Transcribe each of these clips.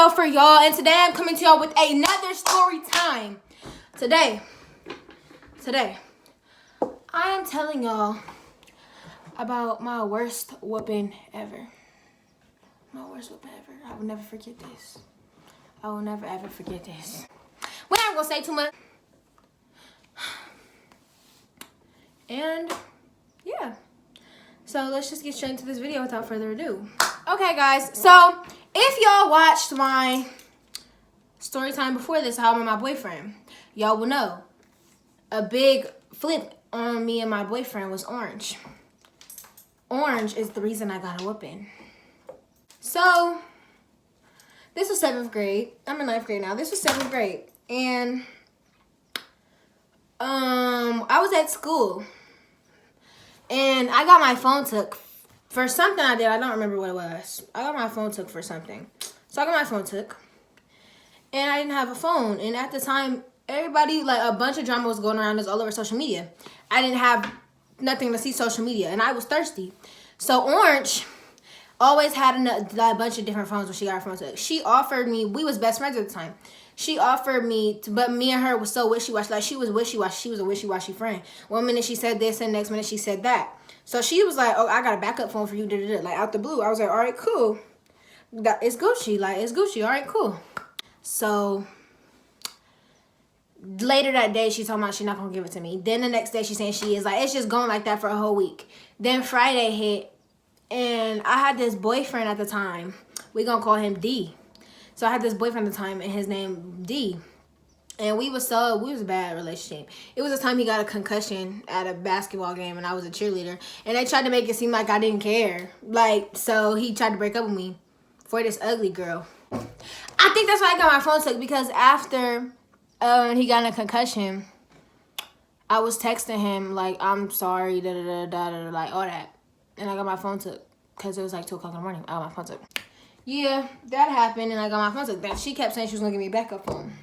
video for y'all, and today I'm coming to y'all with another story time. Today, I am telling y'all about my worst whooping ever. My worst whooping ever. I will never forget this. I will never ever forget this. We're not gonna say too much. And yeah. So let's just get straight into this video without further ado. Okay guys, so if y'all watched my story time before this, how I met my boyfriend, y'all will know a big flip on me and my boyfriend was Orange. Orange is the reason I got a whooping. So this was 7th grade. I'm in 9th grade now. This was 7th grade. And I was at school. And I got my phone took for something I did. I don't remember what it was. I got my phone took for something. So I got my phone took. And I didn't have a phone. And at the time, everybody, like a bunch of drama was going around this all over social media. I didn't have nothing to see social media. And I was thirsty. So Orange always had a bunch of different phones when she got her phone took. She offered me, we was best friends at the time. She offered me, but me and her was so wishy-washy. Like, she was wishy-washy. She was a wishy-washy friend. One minute she said this, and the next minute she said that. So she was like, oh, I got a backup phone for you, like, out the blue. I was like, all right, cool. It's Gucci. Like, it's Gucci. All right, cool. So later that day, she told me she's not going to give it to me. Then the next day, she's saying she is. Like, it's just going like that for a whole week. Then Friday hit, and I had this boyfriend at the time. We going to call him D. So I had this boyfriend at the time, and his name D. And we was a bad relationship. It was the time he got a concussion at a basketball game, and I was a cheerleader. And they tried to make it seem like I didn't care. Like, so he tried to break up with me for this ugly girl. I think that's why I got my phone took, because after he got a concussion, I was texting him, like, I'm sorry, da-da-da-da-da, like, all that. And I got my phone took, because it was like 2 o'clock in the morning. I got my phone took. Yeah, that happened, and I got my phone took. Then she kept saying she was going to give me a backup phone.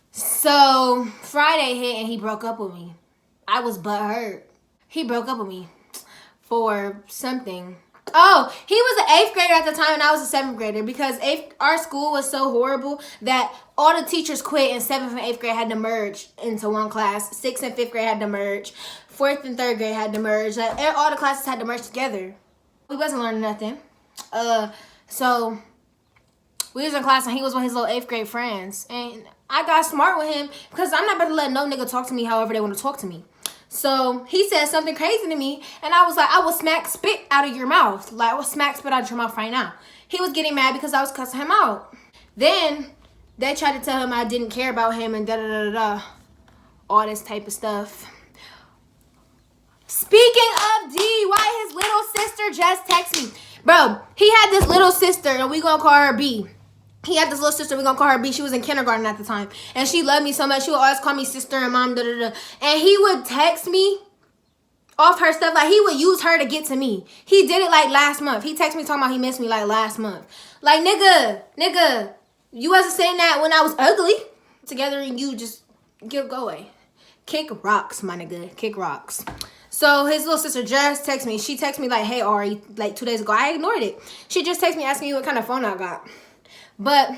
So Friday hit, and he broke up with me. I was butthurt. He broke up with me for something. Oh, he was an 8th grader at the time, and I was a 7th grader, because our school was so horrible that all the teachers quit, and 7th and 8th grade had to merge into one class. 6th and 5th grade had to merge. 4th and 3rd grade had to merge. Like, all the classes had to merge together. We wasn't learning nothing. So we was in class, and he was with his little 8th grade friends, and I got smart with him because I'm not about to let no nigga talk to me however they want to talk to me. So he said something crazy to me, and I was like, I will smack spit out of your mouth. Like, I will smack spit out of your mouth right now. He was getting mad because I was cussing him out. Then they tried to tell him I didn't care about him and da-da-da-da-da. All this type of stuff. Speaking of D, why his little sister just texted me? Bro, he had this little sister, and we gonna call her B. He had this little sister, we gonna call her B. She was in kindergarten at the time. And she loved me so much, she would always call me sister and mom, da-da-da. And he would text me off her stuff. Like, he would use her to get to me. He did it, like, last month. He texted me talking about he missed me, like, last month. Like, nigga, you wasn't saying that when I was ugly. Together, and you just go away. Kick rocks, my nigga. Kick rocks. So his little sister just texted me. She texted me like, hey, Ari, like 2 days ago. I ignored it. She just texted me asking me what kind of phone I got. But,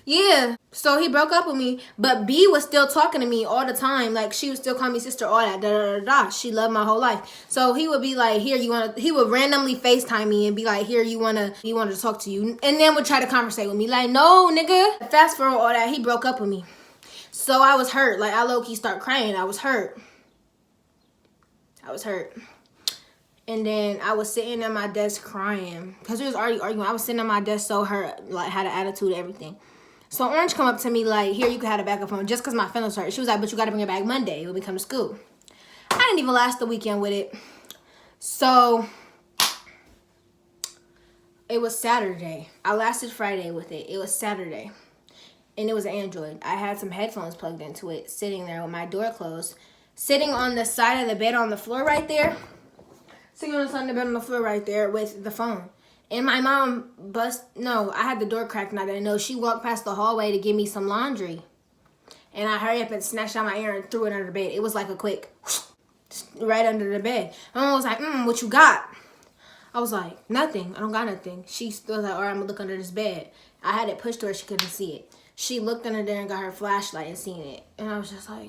yeah. So he broke up with me. But B was still talking to me all the time. Like, she would still call me sister, all that. Da-da-da-da. She loved my whole life. So he would be like, here, he would randomly FaceTime me and be like, here, he wanted to talk to you. And then would try to conversate with me. Like, no, nigga. Fast forward all that. He broke up with me. So I was hurt. Like, I low-key start crying. I was hurt. And then I was sitting at my desk crying because we was already arguing. I was sitting at my desk so hurt, like, had an attitude and everything. So Orange come up to me like, here, you can have a backup phone just because my feelings hurt. She was like, but you got to bring it back Monday when we come to school. I didn't even last the weekend with it. So it was Saturday. I lasted Friday with it. It was Saturday. And it was an Android. I had some headphones plugged into it, sitting there with my door closed. Sitting on the side of the bed on the floor right there. Sitting on the side of the bed on the floor right there with the phone. And my mom I had the door cracked and I didn't know. She walked past the hallway to give me some laundry. And I hurried up and snatched out my ear and threw it under the bed. It was like a quick, right under the bed. My mom was like, what you got? I was like, nothing. I don't got nothing. She was like, all right, I'm gonna look under this bed. I had it pushed to where she couldn't see it. She looked under there and got her flashlight and seen it. And I was just like...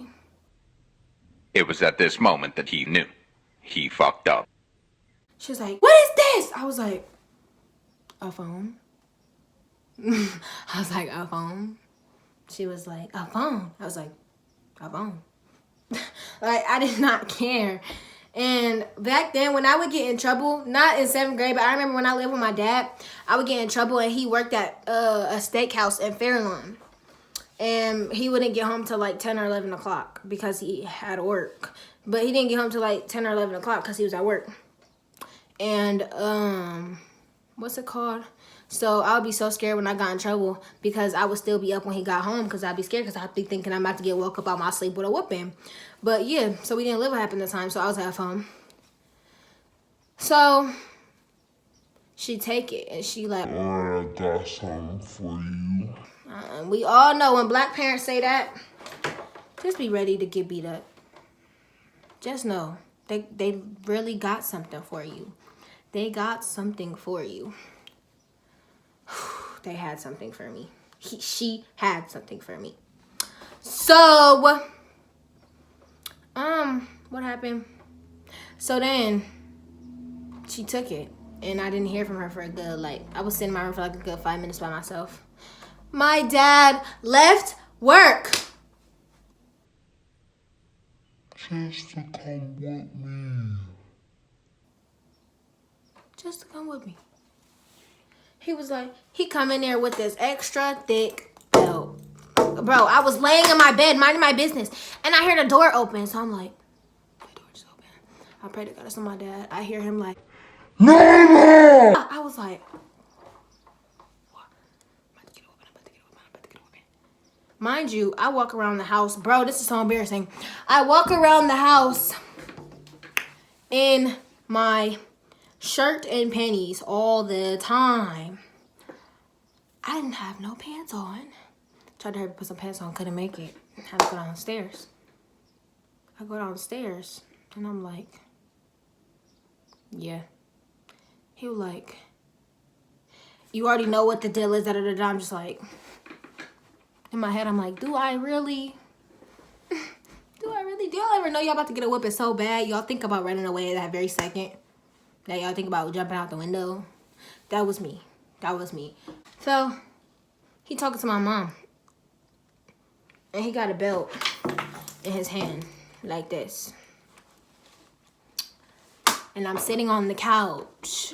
It was at this moment that he knew. He fucked up. She was like, what is this? I was like, a phone. I was like, a phone? She was like, a phone. I was like, a phone. Like, I did not care. And back then, when I would get in trouble, not in 7th grade, but I remember when I lived with my dad, I would get in trouble, and he worked at a steakhouse in Fairlawn. And he wouldn't get home till like 10 or 11 o'clock because he had work. But he didn't get home till like 10 or 11 o'clock because he was at work. And, what's it called? So I would be so scared when I got in trouble because I would still be up when he got home because I'd be scared because I'd be thinking I'm about to get woke up out my sleep with a whooping. But yeah, so we didn't live what happened this time, so I was at home. So she take it and she like, I got something for you. We all know when black parents say that, just be ready to get beat up. Just know they really got something for you. They got something for you. They had something for me. She had something for me. So, what happened? So then, she took it. And I didn't hear from her for a good, I was sitting in my room for like a good 5 minutes by myself. My dad left work. Just to come with me. Just to come with me. He was like, he come in there with this extra thick belt. Bro, I was laying in my bed, minding my business. And I hear the door open. So I'm like, the door just open. I pray to God it's not my dad. I hear him like, No! I was like, what? I'm about to get open. Mind you, I walk around the house. Bro, this is so embarrassing. I walk around the house in my shirt and panties all the time. I didn't have no pants on. Tried to hurry put some pants on, couldn't make it. Had to go downstairs. I go downstairs and I'm like, yeah. He was like, you already know what the deal is, da-da-da-da. I'm just like, in my head, I'm like, do I really? Do y'all ever know y'all about to get a whooping so bad? Y'all think about running away that very second? That y'all think about jumping out the window? That was me. So, he talking to my mom. And he got a belt in his hand, like this. And I'm sitting on the couch.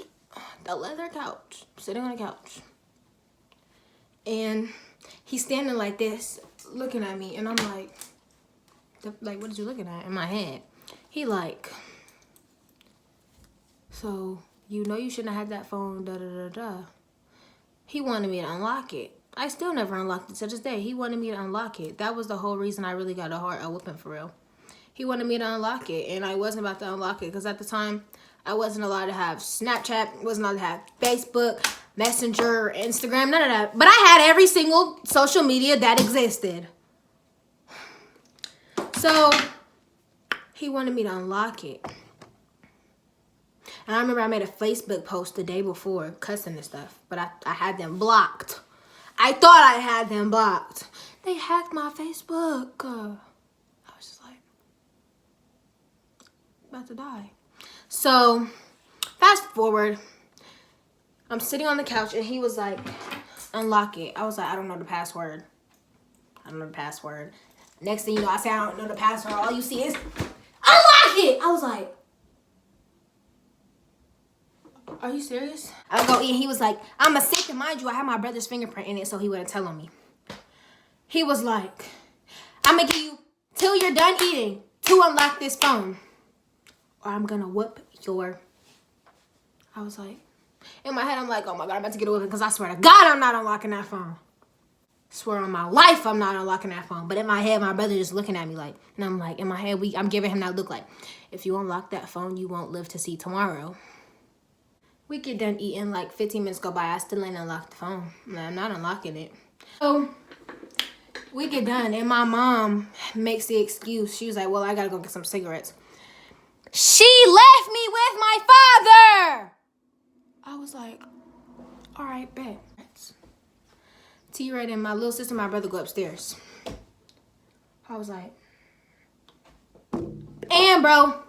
The leather couch. Sitting on the couch. And he's standing like this, looking at me. And I'm like, what is you looking at? In my head. He like, so, you know you shouldn't have had that phone, da-da-da-da. He wanted me to unlock it. I still never unlocked it to this day. He wanted me to unlock it. That was the whole reason I really got a whooping for real. He wanted me to unlock it, and I wasn't about to unlock it because at the time, I wasn't allowed to have Snapchat, wasn't allowed to have Facebook, Messenger, Instagram, none of that. But I had every single social media that existed. So, he wanted me to unlock it. And I remember I made a Facebook post the day before, cussing and stuff. But I had them blocked. I thought I had them blocked. They hacked my Facebook. I was just like, about to die. So, fast forward. I'm sitting on the couch and he was like, unlock it. I was like, I don't know the password. Next thing you know, I say I don't know the password. All you see is, unlock it! I was like, are you serious? I go in. He was like, I'm a sick, and mind you, I had my brother's fingerprint in it, so he wouldn't tell on me. He was like, I'm gonna give you till you're done eating to unlock this phone, or I'm gonna whoop your. I was like, in my head, I'm like, oh my God, I'm about to get a whooping because I swear to God, I'm not unlocking that phone. Swear on my life, I'm not unlocking that phone. But in my head, my brother just looking at me like, and I'm like, in my head, I'm giving him that look like, if you unlock that phone, you won't live to see tomorrow. We get done eating, like 15 minutes go by, I still ain't unlocked the phone. I'm not unlocking it. So, we get done, and my mom makes the excuse. She was like, well, I gotta go get some cigarettes. She left me with my father! I was like, all right, bet. T-Red and my little sister and my brother go upstairs. I was like, and bro,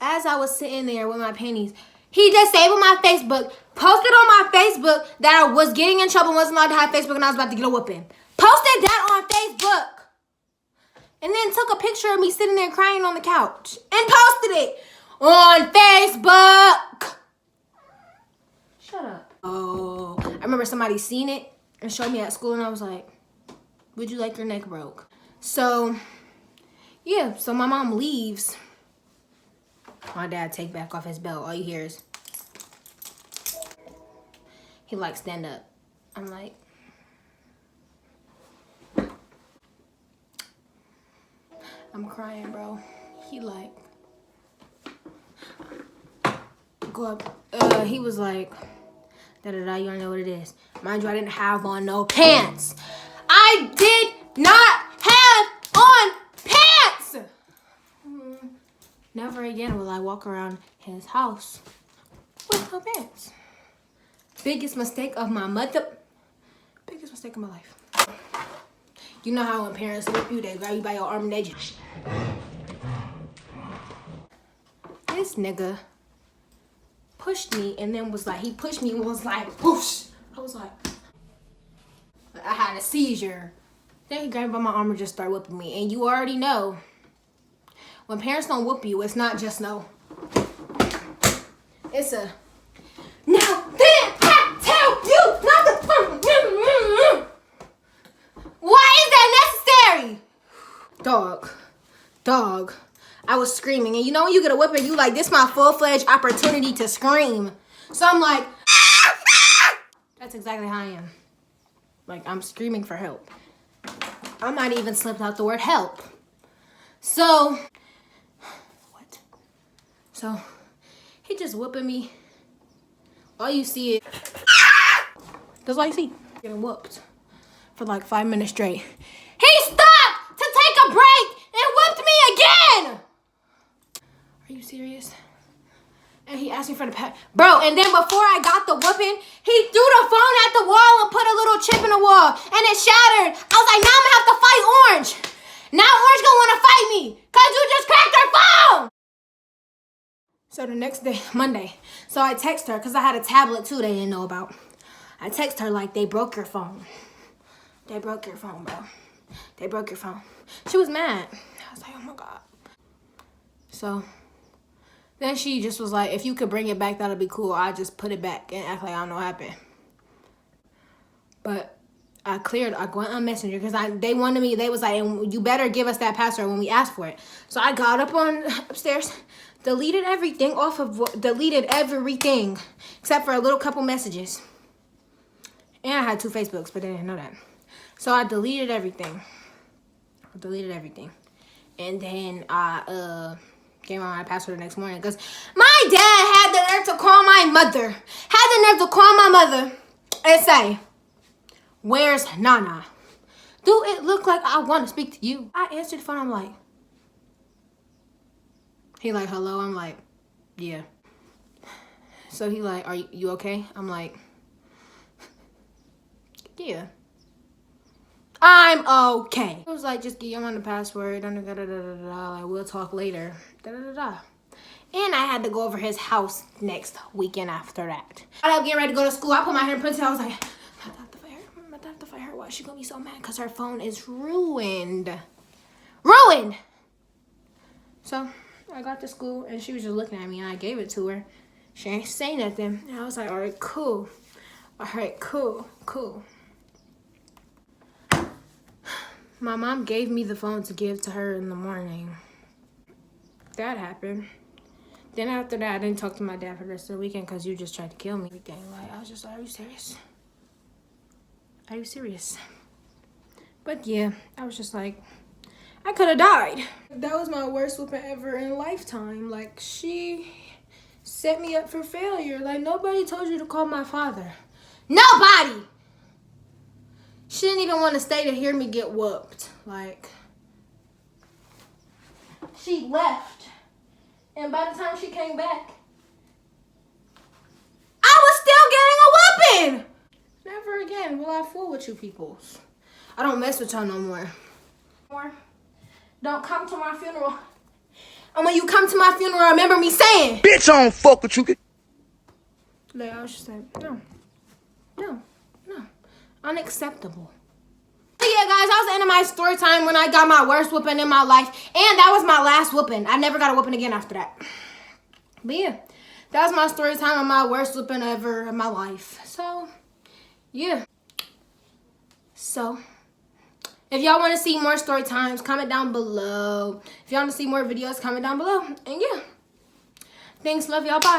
as I was sitting there with my panties, he disabled my Facebook, posted on my Facebook that I was getting in trouble, wasn't allowed to have Facebook, and I was about to get a whooping. Posted that on Facebook. And then took a picture of me sitting there crying on the couch. And posted it on Facebook. Shut up. Oh, I remember somebody seen it and showed me at school, and I was like, would you like your neck broke? So, yeah, so my mom leaves. My dad take back off his belt. All you hear is, he like, stand up. I'm like, I'm crying, bro. He like, go up. He was like, da-da-da, you don't know what it is. Mind you, I didn't have on no pants. I did not have on pants! Never again will I walk around his house with no pants. Biggest mistake of my biggest mistake of my life. You know how when parents whip you, they grab you by your arm and they just... This nigga pushed me and then was like, he pushed me and was like, whoosh. I was like, I had a seizure. Then he grabbed me by my arm and just started whipping me. And you already know, when parents don't whoop you, it's not just no. It's a, now then I tell you not to. Why is that necessary? Dog. I was screaming. And you know when you get a whipping, you like, this my full-fledged opportunity to scream. So I'm like, that's exactly how I am. Like, I'm screaming for help. I might even slipped out the word help. So, what? So, he just whooping me. All you see is, that's all you see. Getting whooped for like 5 minutes straight. He stopped to take a break and whooped me again! Are you serious? And he asked me for the pet. Bro, and then before I got the whooping, he threw the phone at the wall and put a little chip in the wall. And it shattered. I was like, now I'm gonna have to fight Orange. Now Orange gonna wanna fight me. Cause you just cracked her phone. So the next day, Monday. So I text her, cause I had a tablet too they didn't know about. I text her like, they broke your phone. They broke your phone, bro. They broke your phone. She was mad. I was like, oh my God. So then she just was like, if you could bring it back, that'll be cool. I just put it back and act like I don't know what happened. But I went on Messenger because they wanted me, they was like, you better give us that password when we ask for it. So I got up on upstairs, deleted everything except for a little couple messages. And I had 2 Facebooks, but they didn't know that. So I deleted everything. And then I gave her my password the next morning because my dad had the nerve to call my mother. And say, where's Nana? Do it look like I want to speak to you? I answered the phone. I'm like, he like, hello? I'm like, yeah. So he like, are you okay? I'm like, yeah. I'm okay. It was like, just give him the password. Like, we'll talk later. And I had to go over his house next weekend after that. I was getting ready to go to school. I put my hair in ponytail. I was like, I'm gonna have to fight her. Why is she gonna be so mad? Because her phone is ruined. So I got to school and she was just looking at me and I gave it to her. She ain't say nothing. And I was like, all right, cool. My mom gave me the phone to give to her in the morning. That happened. Then after that, I didn't talk to my dad for the rest of the weekend because you just tried to kill me. Like, I was just like, are you serious? Are you serious? But yeah, I was just like, I could have died. That was my worst whooping ever in lifetime. Like, she set me up for failure. Like, nobody told you to call my father. Nobody! She didn't even want to stay to hear me get whooped. Like, she left. And by the time she came back, on getting a whooping. Never again will I fool with you peoples. I don't mess with y'all no more. Don't come to my funeral. And when you come to my funeral, remember me saying, Bitch, I don't fuck with you. like, I was just like, no. Unacceptable. So yeah, guys, that was the end of my story time when I got my worst whooping in my life. And that was my last whooping. I never got a whooping again after that. But yeah, that was my story time on my worst whooping ever in my life. So, yeah. So, if y'all want to see more story times, comment down below. If y'all want to see more videos, comment down below. And yeah. Thanks, love y'all, bye.